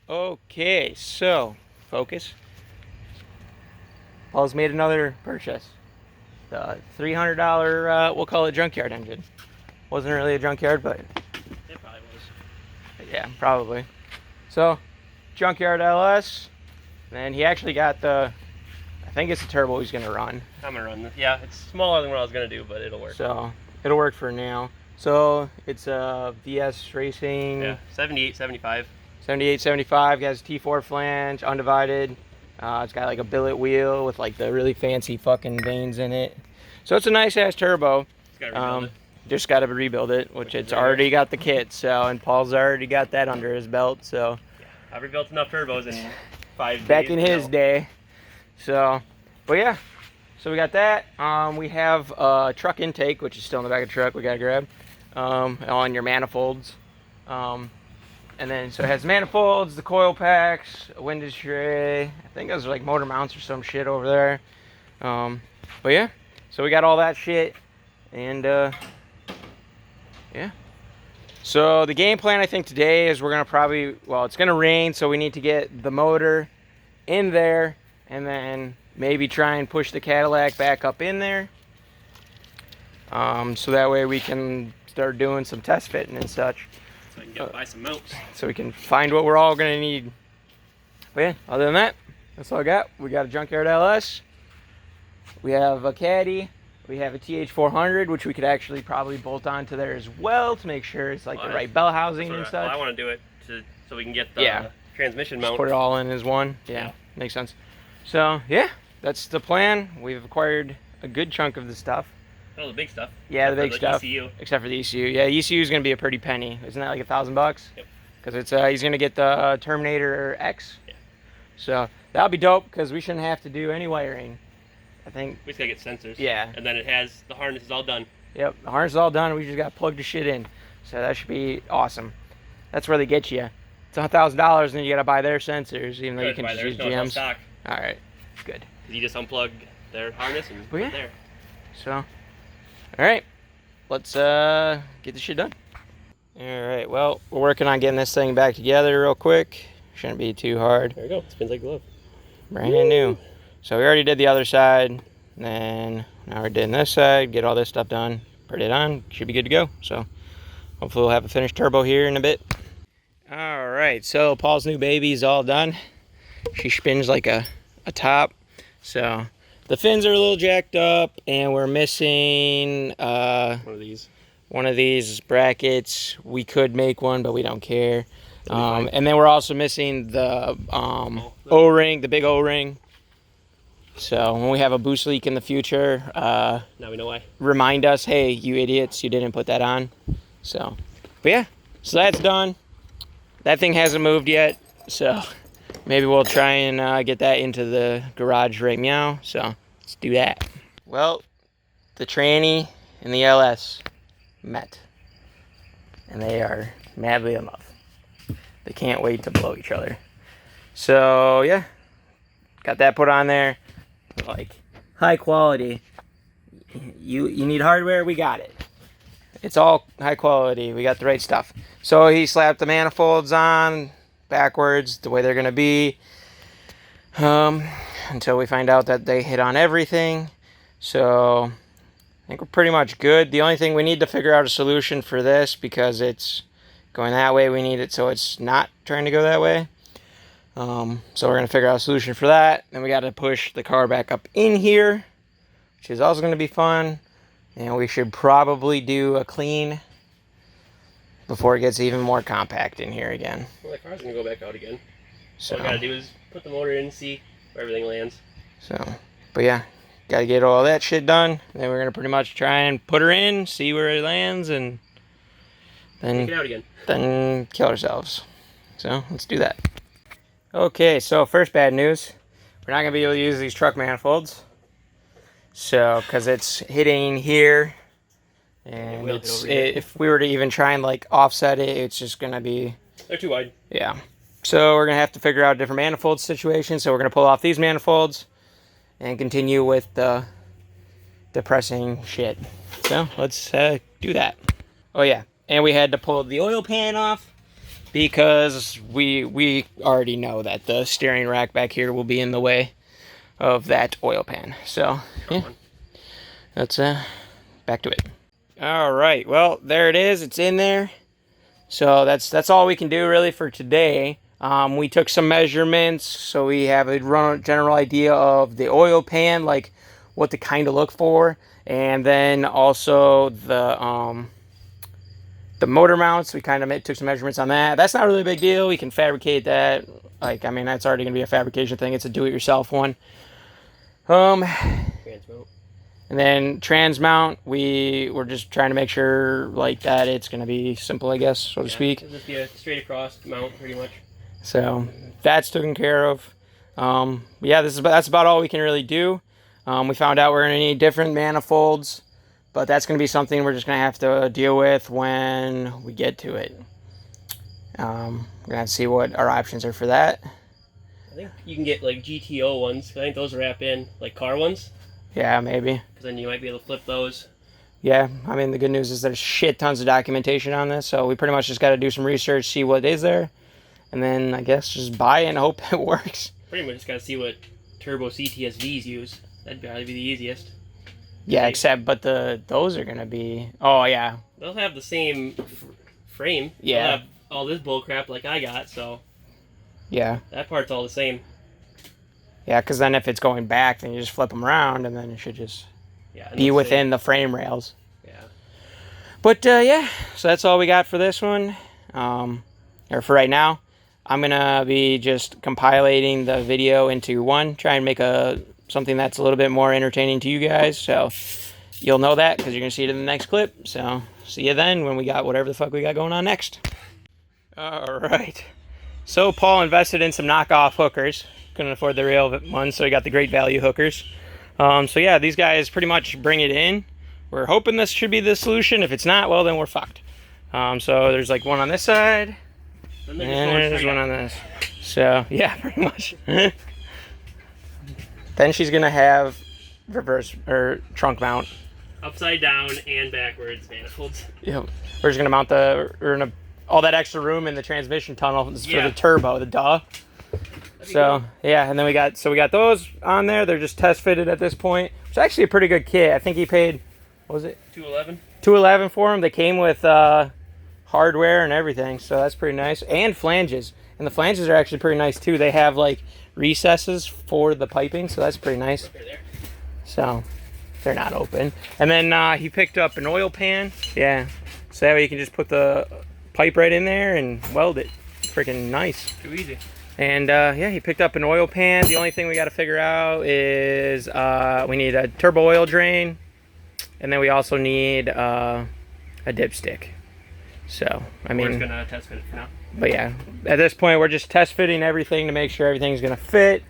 Okay, so focus. Paul's made another purchase. The $300, we'll call it junkyard engine. Wasn't really a junkyard, but It probably was. yeah, probably. So, junkyard LS. And he actually got the, I think it's the turbo he's gonna run. I'm gonna run this. Yeah, it's smaller than what I was gonna do, but it'll work. So, it'll work for now. So, it's a VS Racing. Yeah, 78, 75. 78, 75, has a T4 flange, undivided. It's got like a billet wheel with like the really fancy fucking vanes in it. So it's a nice ass turbo. Just got to rebuild it, which it's already got the kit. So, and Paul's already got that under his belt. So yeah, I've rebuilt enough turbos in 5 days. Back in his day. So, but yeah. So we got that. We have a truck intake, which is still in the back of the truck. We got to grab on your manifolds. And then, so it has manifolds, the coil packs, a window tray. I think those are like motor mounts or some shit over there. But yeah, so we got all that shit. And yeah. So the game plan, I think, today is we're going to probably, well, it's going to rain, so we need to get the motor in there and then maybe try and push the Cadillac back up in there. So that way we can start doing some test fitting and such. So I can go buy some mounts. So we can find what we're all going to need. But yeah, other than that, that's all I got. We got a junkyard LS. We have a Caddy. We have a TH400, which we could actually probably bolt onto there as well to make sure it's like the right bell housing and such. Well, I want to do it so we can get the transmission mount. Just put it all in as one. Yeah, makes sense. So yeah, that's the plan. We've acquired a good chunk of the stuff. Oh, the big stuff. Yeah, the big stuff. ECU. Except for the ECU. Yeah, ECU is going to be a pretty penny. Isn't that like $1,000? Yep. Because it's he's going to get the Terminator X. Yeah. So that'll be dope because we shouldn't have to do any wiring. I think. We just gotta get sensors. Yeah. And then it has the harness is all done. Yep, the harness is all done. We just got to plug the shit in. So that should be awesome. That's where they get you. It's $1,000, and then you got to buy their sensors, even though you can just use GMs. Stock. All right, good. You just unplug their harness and put it there. So, all right, let's get this shit done. All right, well, we're working on getting this thing back together real quick. Shouldn't be too hard. There we go. Spins like a glove. Brand new. So we already did the other side. Then now we're doing this side. Get all this stuff done. Put it on. Should be good to go. So hopefully we'll have a finished turbo here in a bit. All right, so Paul's new baby is all done. She spins like a top. So the fins are a little jacked up, and we're missing one of these brackets. We could make one, but we don't care. And then we're also missing the O-ring, the big O-ring. So when we have a boost leak in the future, now we know why. Remind us, hey, you idiots, you didn't put that on. So, but yeah, so that's done. That thing hasn't moved yet, so maybe we'll try and get that into the garage right meow. So let's do that. Well, the tranny and the LS met, and they are madly in love. They can't wait to blow each other. So yeah, got that put on there. Like high quality. You need hardware, we got it. It's all high quality. We got the right stuff. So he slapped the manifolds on backwards the way they're gonna be until we find out that they hit on everything. So I think we're pretty much good. The only thing we need to figure out a solution for this, because it's going that way, we need it so it's not trying to go that way. So we're going to figure out a solution for that. Then we got to push the car back up in here, which is also going to be fun. And we should probably do a clean before it gets even more compact in here again. Well, the car's going to go back out again. So all we got to do is put the motor in and see where everything lands. So, but yeah, got to get all that shit done. Then we're going to pretty much try and put her in, see where it lands, and then take it out again. Then kill ourselves. So let's do that. Okay, so first bad news. We're not going to be able to use these truck manifolds. So, because it's hitting here. And if we were to even try and like offset it, it's just going to be... They're too wide. Yeah. So we're going to have to figure out a different manifold situation. So we're going to pull off these manifolds and continue with the depressing shit. So let's do that. Oh yeah. And we had to pull the oil pan off. because we already know that the steering rack back here will be in the way of that oil pan. So yeah, let's back to it. All right, well, there it is. It's in there. So that's all we can do really for today. We took some measurements, so we have a general idea of the oil pan, like what to kind of look for, and then also the motor mounts. We kind of took some measurements on that. That's not really a big deal. We can fabricate that. Like, I mean, that's already going to be a fabrication thing. It's a do-it-yourself one. Transmount. And then transmount, we're just trying to make sure like that it's going to be simple, I guess, so to speak. It'll just be a straight across mount, pretty much. So that's taken care of. Yeah, that's about all we can really do. We found out we're going to need different manifolds, but that's going to be something we're just going to have to deal with when we get to it. We're going to have to see what our options are for that. I think you can get like GTO ones. I think those wrap in like car ones. Yeah, maybe. Because then you might be able to flip those. Yeah, I mean, the good news is there's shit tons of documentation on this, so we pretty much just got to do some research, see what is there, and then I guess just buy it and hope it works. Pretty much just got to see what turbo CTSVs use. That'd probably be the easiest. Yeah, but those are going to be... Oh, yeah. They'll have the same frame. Yeah. They'll have all this bull crap like I got, so... Yeah. That part's all the same. Yeah, because then if it's going back, then you just flip them around, and then it should just be within the frame rails. Yeah. But, yeah, so that's all we got for this one. Or for right now. I'm going to be just compilating the video into one, try and make something that's a little bit more entertaining to you guys. So you'll know that because you're going to see it in the next clip. So see you then when we got whatever the fuck we got going on next. All right. So Paul invested in some knockoff hookers. Couldn't afford the real ones, so he got the great value hookers. So yeah, these guys pretty much bring it in. We're hoping this should be the solution. If it's not, well, then we're fucked. So there's like one on this side, and there's one on this. So yeah, pretty much. Then she's gonna have reverse or trunk mount. Upside down and backwards manifolds. Yeah, we're just gonna mount all that extra room in the transmission tunnel for the turbo, the duh. So yeah, and then we got those on there. They're just test fitted at this point. It's actually a pretty good kit. I think he paid, what was it? $211 for them. They came with hardware and everything, so that's pretty nice. And flanges, and the flanges are actually pretty nice too. They have like recesses for the piping, so that's pretty nice. So they're not open. And then he picked up an oil pan. Yeah, so that way you can just put the pipe right in there and weld it. Freaking nice. Too easy. And yeah, he picked up an oil pan. The only thing we got to figure out is we need a turbo oil drain, and then we also need a dipstick. So I mean, we're just gonna test fit it for now. But yeah, at this point we're just test fitting everything to make sure everything's gonna fit.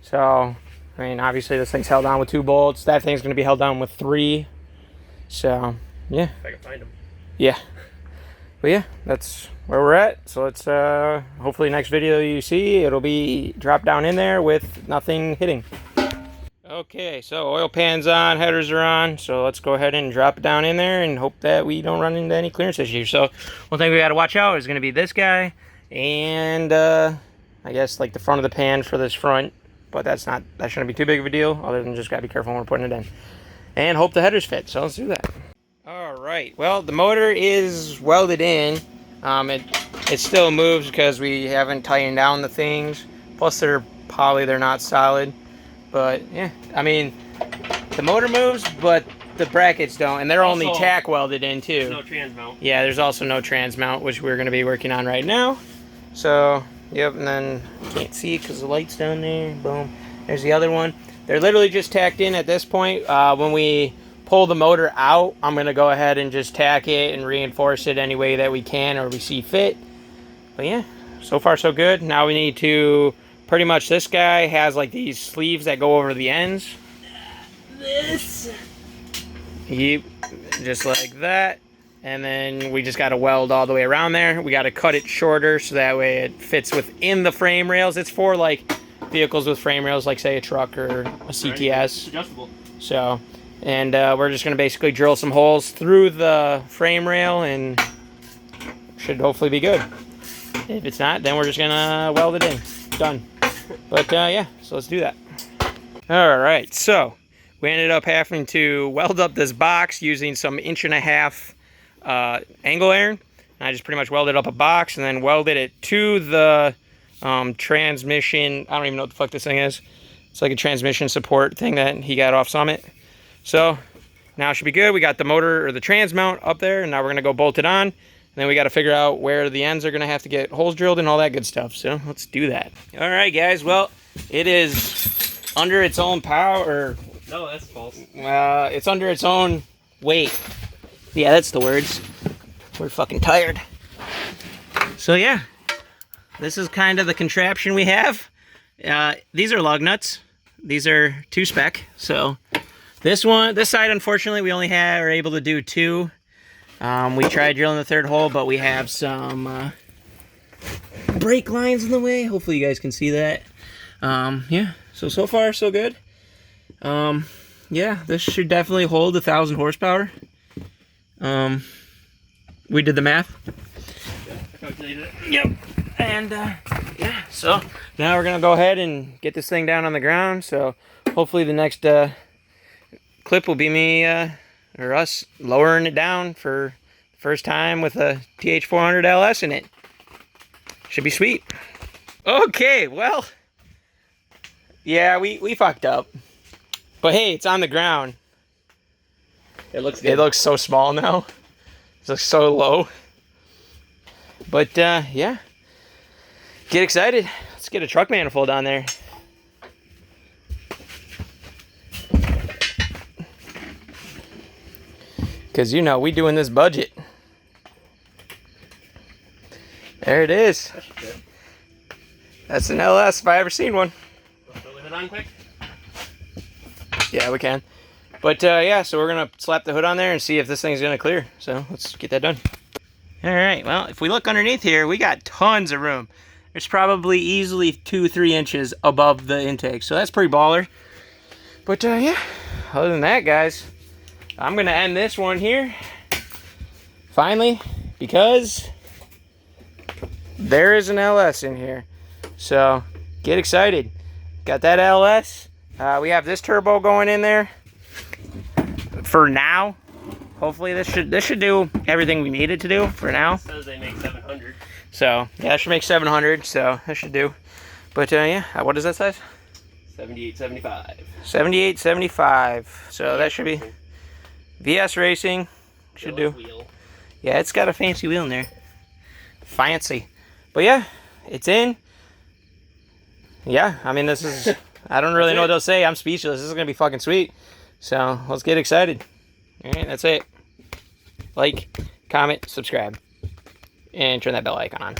So I mean, obviously this thing's held on with 2 bolts. That thing's gonna be held on with 3. So yeah. If I can find them. Yeah. But yeah, that's where we're at. So let's hopefully next video you see, it'll be dropped down in there with nothing hitting. Okay, so oil pan's on, headers are on. So let's go ahead and drop it down in there and hope that we don't run into any clearance issues. So one thing we got to watch out is going to be this guy and I guess like the front of the pan for this front. But that shouldn't be too big of a deal, other than just got to be careful when we're putting it in. And hope the headers fit. So let's do that. All right, well, the motor is welded in. It still moves because we haven't tightened down the things. Plus they're not solid. But yeah, I mean, the motor moves, but the brackets don't, and they're also only tack welded in too. There's no trans mount. Yeah, there's also no trans mount, which we're going to be working on right now. So yep, and then can't see because the light's down there. Boom, there's the other one. They're literally just tacked in at this point. When we pull the motor out, I'm going to go ahead and just tack it and reinforce it any way that we can or we see fit. But yeah, so far so good. Now we need to, pretty much this guy has like these sleeves that go over the ends. Yep, just like that. And then we just got to weld all the way around there. We got to cut it shorter so that way it fits within the frame rails. It's for like vehicles with frame rails, like say a truck or a CTS. It's adjustable. So, and we're just going to basically drill some holes through the frame rail and should hopefully be good. If it's not, then we're just gonna weld it in. Done. But yeah, so let's do that. All right, so we ended up having to weld up this box using some 1.5 inch angle iron. And I just pretty much welded up a box and then welded it to the transmission. I don't even know what the fuck this thing is. It's like a transmission support thing that he got off Summit. So now it should be good. We got the motor or the trans mount up there, and now we're gonna go bolt it on. And then we got to figure out where the ends are gonna have to get holes drilled and all that good stuff. So let's do that. All right, guys. Well, it is under its own power. No, that's false. It's under its own weight. Yeah, that's the words. We're fucking tired. So yeah, this is kind of the contraption we have. These are lug nuts. These are 2 spec. So this side, unfortunately, we only are able to do 2. We tried drilling the 3rd hole, but we have some brake lines in the way. Hopefully you guys can see that. Yeah, so far so good. Yeah, this should definitely hold 1,000 horsepower. We did the math. Yep. And yeah, so now we're gonna go ahead and get this thing down on the ground. So hopefully the next clip will be me or us lowering it down for the first time with a TH400 LS in it. Should be sweet. Okay, well, yeah, we fucked up. But hey, it's on the ground. It looks good. It looks so small now. It looks so low. But yeah, get excited. Let's get a truck manifold on there. Because, you know, we doing this budget. There it is. That's an LS if I ever seen one. Throw the hood on quick? Yeah, we can. But yeah, so we're going to slap the hood on there and see if this thing's going to clear. So let's get that done. All right, well, if we look underneath here, we got tons of room. There's probably easily 2-3 inches above the intake. So that's pretty baller. But yeah, other than that, guys, I'm going to end this one here. Finally, because there is an LS in here. So get excited. Got that LS. We have this turbo going in there. For now, hopefully this should do everything we need it to do for now. It says they make 700. So yeah, it should make 700. So that should do. But yeah, what is that size? 78.75. 78.75. So that should be VS Racing. Should do. Wheel. Yeah, it's got a fancy wheel in there. Fancy. But yeah, it's in. Yeah, I mean this is. I don't really know what to say. I'm speechless. This is gonna be fucking sweet. So let's get excited. All right, that's it. Like, comment, subscribe, and turn that bell icon on.